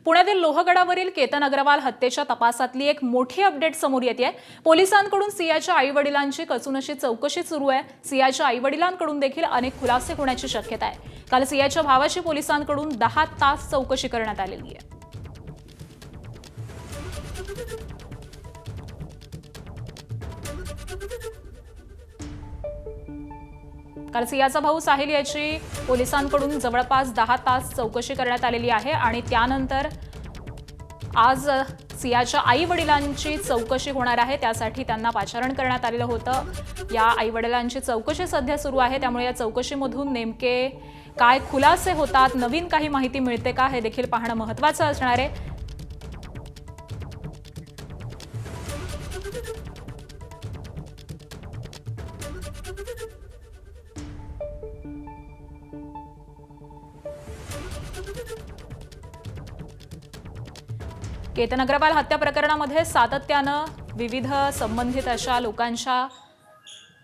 पुण्यातील लोहगडावरील केतन अग्रवाल हत्येच्या तपासातली एक मोठी अपडेट समोर येते। पोलिसांकडून सियाच्या आईवडिलांची कसून अशी चौकशी सुरू आहे। सियाच्या आईवडिलांकडून देखील अनेक खुलासे होण्याची शक्यता आहे। काल सियाच्या भावाची पोलिसांकडून 10 तास चौकशी करण्यात आलेली आहे। काल सियाचा भाऊ साहिल याची पोलिसांकडून जवळपास 10 तास चौकशी करण्यात आलेली आहे आणि त्यानंतर आज सियाच्या आई-वडिलांची चौकशी होणार आहे। त्यासाठी त्यांना पाचारण करण्यात आलेलं होतं। या आई-वडिलांची चौकशी सध्या सुरू आहे, त्यामुळे या चौकशीमधून नेमके काय खुलासे होतात, नवीन काही माहिती मिळते का हे देखील पाहणं महत्त्वाचं असणार आहे। केतन अग्रवाल हत्या प्रकरणामध्ये सातत्यानं विविध संबंधित अशा लोकांच्या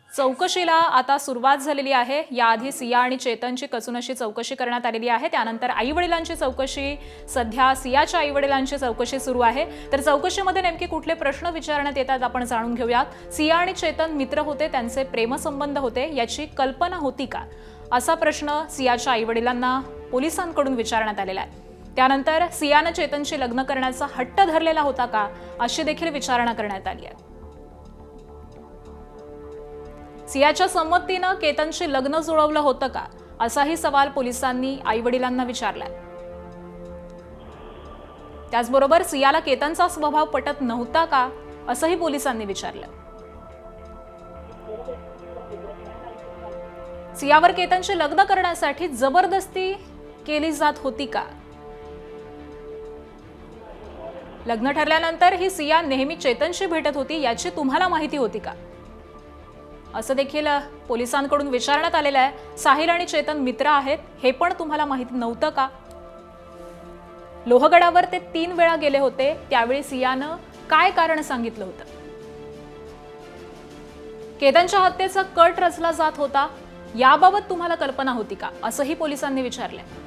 चौकशीला आता सुरुवात झालेली आहे। याआधी सिया आणि चेतनची कसून अशी चौकशी करण्यात आलेली आहे। त्यानंतर आईवडिलांची चौकशी, सध्या सियाच्या आईवडिलांची चौकशी सुरू आहे। तर चौकशीमध्ये नेमके कुठले प्रश्न विचारण्यात येतात आपण जाणून घेऊयात। सिया आणि चेतन मित्र होते, त्यांचे प्रेमसंबंध होते, याची कल्पना होती का, असा प्रश्न सियाच्या आईवडिलांना पोलिसांकडून विचारण्यात आलेला आहे। त्यानंतर सियानं चेतनशी लग्न करण्याचा हट्ट धरलेला होता का, अशी देखील विचारणा करण्यात आली आहे। सियाच्या संमतीनं केतनशी लग्न जुळवलं होतं का, असाही सवाल पोलिसांनी आईवडिलांना विचारलाय। त्याचबरोबर सियाला केतनचा स्वभाव पटत नव्हता का, असंही पोलिसांनी विचारलं। सियावर केतनशी लग्न करण्यासाठी जबरदस्ती केली जात होती का, लग्न ठरल्यानंतर ही सिया नेहमी चेतनशी भेटत होती याची तुम्हाला माहिती होती का, असं देखील पोलिसांकडून विचारण्यात आलेलं आहे। साहिल आणि चेतन मित्र आहेत, हे पण तुम्हाला माहिती नव्हतं का, लोहगडावर ते 3 वेळा गेले होते, त्यावेळी सियानं काय कारण सांगितलं होतं, केतनच्या हत्येचा कट रचला जात होता, याबाबत तुम्हाला कल्पना होती का, असंही पोलिसांनी विचारलंय।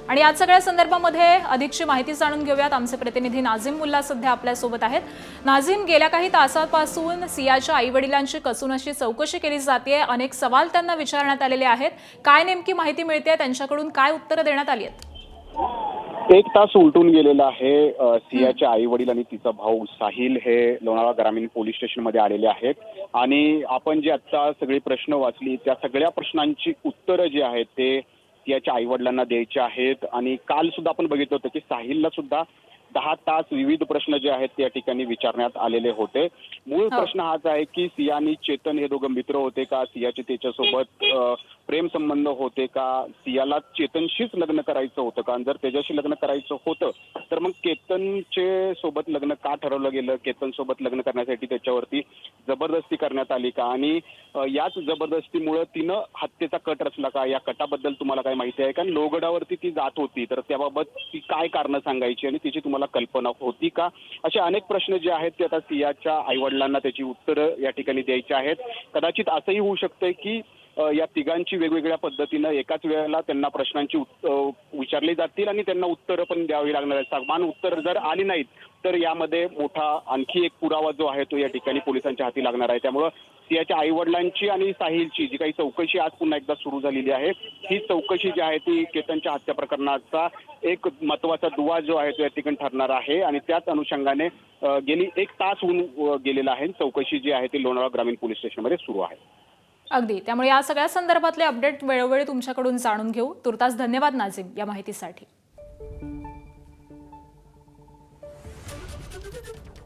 आणि या सगळ्या संदर्भामध्ये अधिकची माहिती जाणून घेऊयात। आमचे प्रतिनिधी नाझीम मुल्ला सध्या आपल्या सोबत आहेत। नाझीम, गेल्या काही तासांपासून सियाच्या आईवडिलांची कसून अशी चौकशी केली जाते, अनेक सवाल त्यांना विचारण्यात आलेले आहेत, काय नेमकी माहिती मिळते, त्यांच्याकडून काय उत्तरं देण्यात आली आहेत? 1 तास उलटून गेलेला आहे। सियाच्या आईवडील आणि तिचा भाऊ साहिल हे लोणावळा ग्रामीण पोलीस स्टेशनमध्ये आलेले आहेत आणि आपण जे आता सगळे प्रश्न वाचली त्या सगळ्या प्रश्नांची उत्तरं जी आहेत ते सियाच्या आईवडिलांना द्यायचे आहेत। आणि काल सुद्धा आपण बघितलं होतं की साहिलला सुद्धा 10 तास विविध प्रश्न जे आहेत त्या ठिकाणी विचारण्यात आलेले होते। मूळ प्रश्न हाच आहे की सिया आणि चेतन हे दोघं मित्र होते का, सियाचे त्याच्यासोबत प्रेम संबंध होते का, सियाला चेतनशीच लग्न करायचं होतं का, जर त्याच्याशी लग्न करायचं होतं तर मग केतनचे सोबत लग्न का ठरवलं गेलं, केतन सोबत लग्न करण्यासाठी त्याच्यावरती जबरदस्ती करण्यात आली का, आणि याच जबरदस्तीमुळे तिनं हत्येचा कट रचला का, या कटाबद्दल तुम्हाला काय माहिती आहे का, लोहगडावरती ती जात होती तर त्याबाबत ती काय कारणं सांगायची आणि तिची तुम्हाला कल्पना होती का, असे अनेक प्रश्न जे आहेत ते आता सियाच्या आईवडिलांना त्याची उत्तरं या ठिकाणी द्यायची आहेत। कदाचित असंही होऊ शकतंय की या तिघांची वेगवेगळ्या पद्धतीनं एकाच वेळेला त्यांना प्रश्नांची विचारली जातील आणि त्यांना उत्तरं पण द्यावी लागणार आहेत। समान उत्तर जर आली नाहीत तर यामध्ये मोठा आणखी एक पुरावा जो आहे तो या ठिकाणी पोलिसांच्या हाती लागणार आहे। त्यामुळं सियाच्या आईवडिलांची आणि साहिलची जी काही चौकशी आज पुन्हा एकदा सुरू झालेली आहे, ही चौकशी जी आहे ती केतनच्या हत्या प्रकरणाचा एक महत्त्वाचा दुवा जो आहे तो या ठिकाणी ठरणार आहे आणि त्याच अनुषंगाने गेली 1 तास होऊन गेलेला आहे। चौकशी जी आहे ती लोणावळा ग्रामीण पोलीस स्टेशनमध्ये सुरू आहे। अगदी, त्यामुळे या सगळ्या संदर्भातले अपडेट वेळोवेळी तुमच्याकडून जाणून घेऊ। तुर्तास धन्यवाद नाझीम या माहितीसाठी।